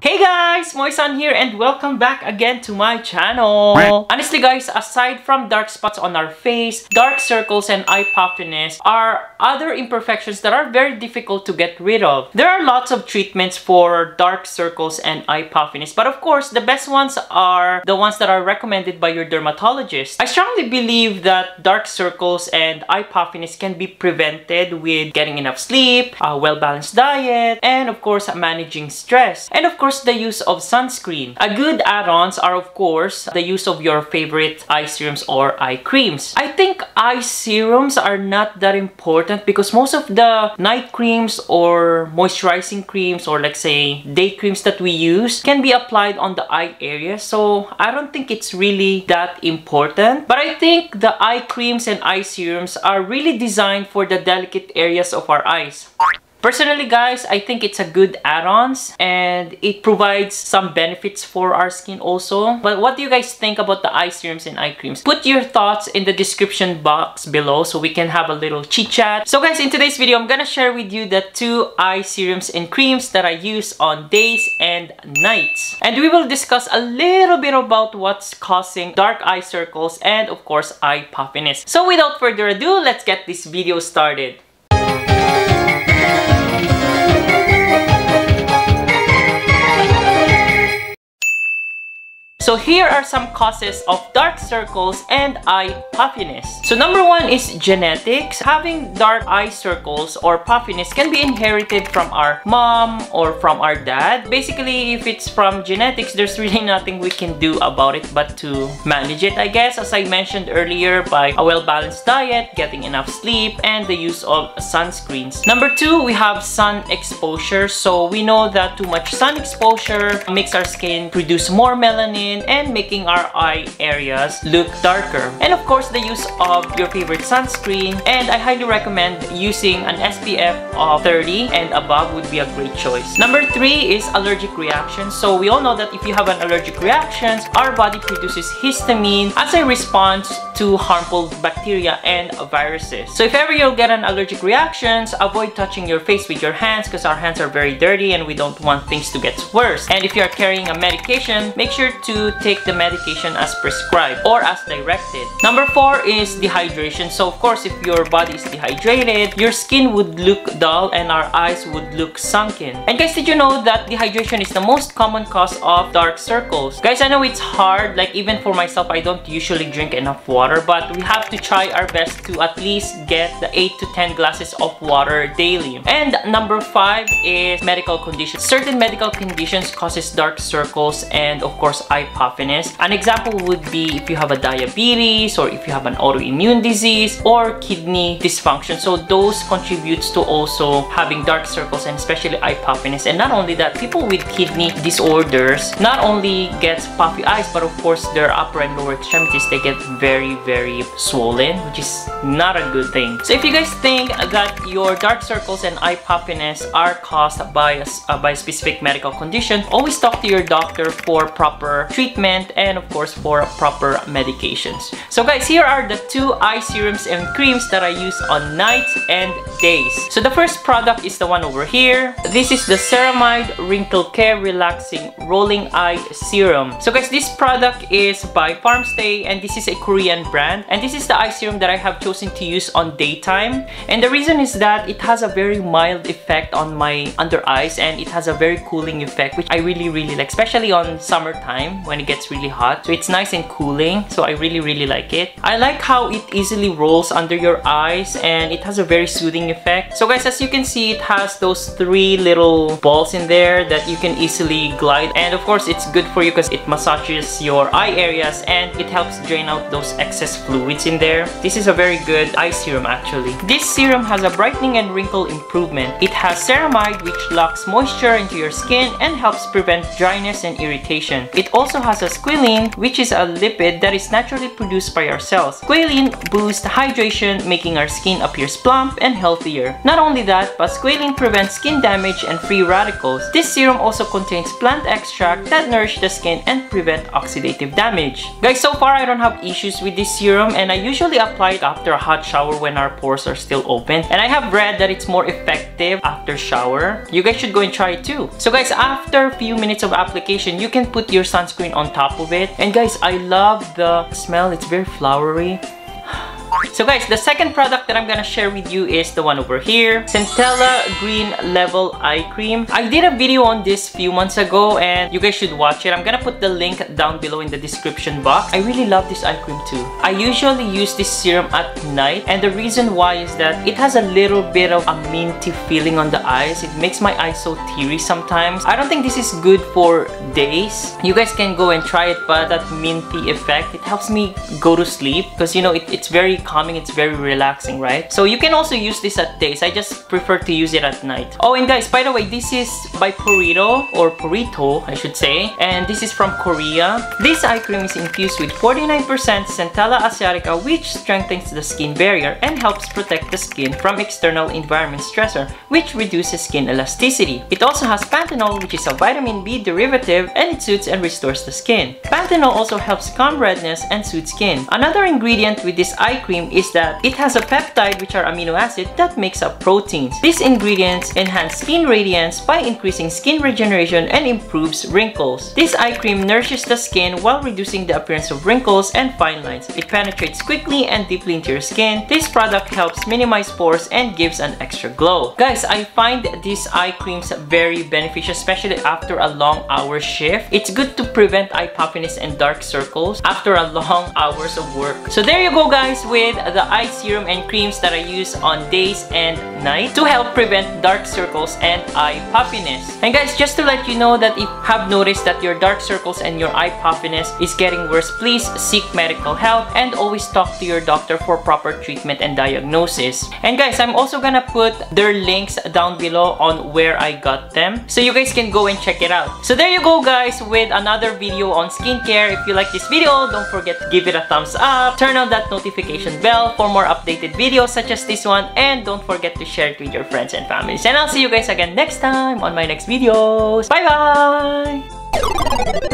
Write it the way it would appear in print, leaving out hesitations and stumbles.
Hey guys, Moisan here and welcome back again to my channel. Honestly guys, aside from dark spots on our face, dark circles and eye puffiness are other imperfections that are very difficult to get rid of. There are lots of treatments for dark circles and eye puffiness, but of course the best ones are the ones that are recommended by your dermatologist. I strongly believe that dark circles and eye puffiness can be prevented with getting enough sleep, a well-balanced diet, and of course managing stress. And of course the use of sunscreen. A good add-ons are of course the use of your favorite eye serums or eye creams. I think eye serums are not that important because most of the night creams or moisturizing creams or like say day creams that we use can be applied on the eye area, so I don't think it's really that important. But I think the eye creams and eye serums are really designed for the delicate areas of our eyes. Personally guys, I think it's a good add-ons and it provides some benefits for our skin also. But what do you guys think about the eye serums and eye creams? Put your thoughts in the description box below so we can have a little chit chat. So guys, in today's video, I'm gonna share with you the 2 eye serums and creams that I use on days and nights. And we will discuss a little bit about what's causing dark eye circles and of course eye puffiness. So without further ado, let's get this video started. So here are some causes of dark circles and eye puffiness. So number 1 is genetics. Having dark eye circles or puffiness can be inherited from our mom or from our dad. Basically, if it's from genetics, there's really nothing we can do about it but to manage it, I guess, as I mentioned earlier, by a well-balanced diet, getting enough sleep, and the use of sunscreens. Number 2, we have sun exposure. So we know that too much sun exposure makes our skin produce more melanin and making our eye areas look darker. And of course the use of your favorite sunscreen, and I highly recommend using an SPF of 30 and above would be a great choice. Number 3 is allergic reactions. So we all know that if you have an allergic reaction, our body produces histamine as a response to harmful bacteria and viruses. So if ever you'll get an allergic reactions, avoid touching your face with your hands because our hands are very dirty and we don't want things to get worse. And if you are carrying a medication, make sure to take the medication as prescribed or as directed. Number 4 is dehydration. So of course if your body is dehydrated, your skin would look dull and our eyes would look sunken. And guys, did you know that dehydration is the most common cause of dark circles? Guys, I know it's hard, like even for myself, I don't usually drink enough water, but we have to try our best to at least get the 8 to 10 glasses of water daily. And number 5 is medical conditions. Certain medical conditions causes dark circles and of course eye puffiness. An example would be if you have a diabetes or if you have an autoimmune disease or kidney dysfunction. So those contributes to also having dark circles and especially eye puffiness. And not only that, people with kidney disorders not only get puffy eyes, but of course their upper and lower extremities, they get very swollen, which is not a good thing. So if you guys think that your dark circles and eye puffiness are caused by a specific medical condition, always talk to your doctor for proper treatment and of course for proper medications. So guys, here are the 2 eye serums and creams that I use on nights and days. So the first product is the one over here. This is the Ceramide Wrinkle Care Relaxing Rolling Eye Serum. So guys, this product is by Farmstay and this is a Korean brand, and this is the eye serum that I have chosen to use on daytime. And the reason is that it has a very mild effect on my under eyes and it has a very cooling effect, which I really like, especially on summertime when it gets really hot. So it's nice and cooling, so I really like it. I like how it easily rolls under your eyes and it has a very soothing effect. So guys, as you can see, it has those 3 little balls in there that you can easily glide, and of course it's good for you because it massages your eye areas and it helps drain out those excess fluids in there. This is a very good eye serum actually. This serum has a brightening and wrinkle improvement. It has ceramide, which locks moisture into your skin and helps prevent dryness and irritation. It also also has a squalene, which is a lipid that is naturally produced by our cells. Squalene boosts hydration, making our skin appears plump and healthier. Not only that, but squalene prevents skin damage and free radicals. This serum also contains plant extract that nourish the skin and prevent oxidative damage. Guys, so far I don't have issues with this serum, and I usually apply it after a hot shower when our pores are still open. And I have read that it's more effective after shower. You guys should go and try it too. So guys, after a few minutes of application, you can put your sunscreen on top of it. And guys, I love the smell. It's very flowery. So guys, the second product that I'm gonna share with you is the one over here, Centella Green Level Eye Cream. I did a video on this few months ago and you guys should watch it. I'm gonna put the link down below in the description box. I really love this eye cream too. I usually use this serum at night, and the reason why is that it has a little bit of a minty feeling on the eyes. It makes my eyes so teary sometimes. I don't think this is good for days. You guys can go and try it, but that minty effect, it helps me go to sleep because you know it's very calming, it's very relaxing, right? So you can also use this at days. I just prefer to use it at night. Oh, and guys, by the way, this is by Purito, or Purito I should say, and this is from Korea. This eye cream is infused with 49% Centella asiatica, which strengthens the skin barrier and helps protect the skin from external environment stressor, which reduces skin elasticity. It also has panthenol, which is a vitamin B derivative, and it soothes and restores the skin. Panthenol also helps calm redness and soothe skin. Another ingredient with this eye cream is that it has a peptide, which are amino acid that makes up proteins. These ingredients enhance skin radiance by increasing skin regeneration and improves wrinkles. This eye cream nourishes the skin while reducing the appearance of wrinkles and fine lines. It penetrates quickly and deeply into your skin. This product helps minimize pores and gives an extra glow. Guys, I find these eye creams very beneficial, especially after a long hour shift. It's good to prevent eye puffiness and dark circles after a long hours of work. So there you go guys with the eye serum and creams that I use on days and night to help prevent dark circles and eye puffiness. And guys, just to let you know that if you have noticed that your dark circles and your eye puffiness is getting worse, please seek medical help and always talk to your doctor for proper treatment and diagnosis. And guys, I'm also gonna put their links down below on where I got them, so you guys can go and check it out. So there you go guys with another video on skincare. If you like this video, don't forget to give it a thumbs up, turn on that notification bell for more updated videos such as this one, and don't forget to share it with your friends and families. And I'll see you guys again next time on my next videos. Bye bye!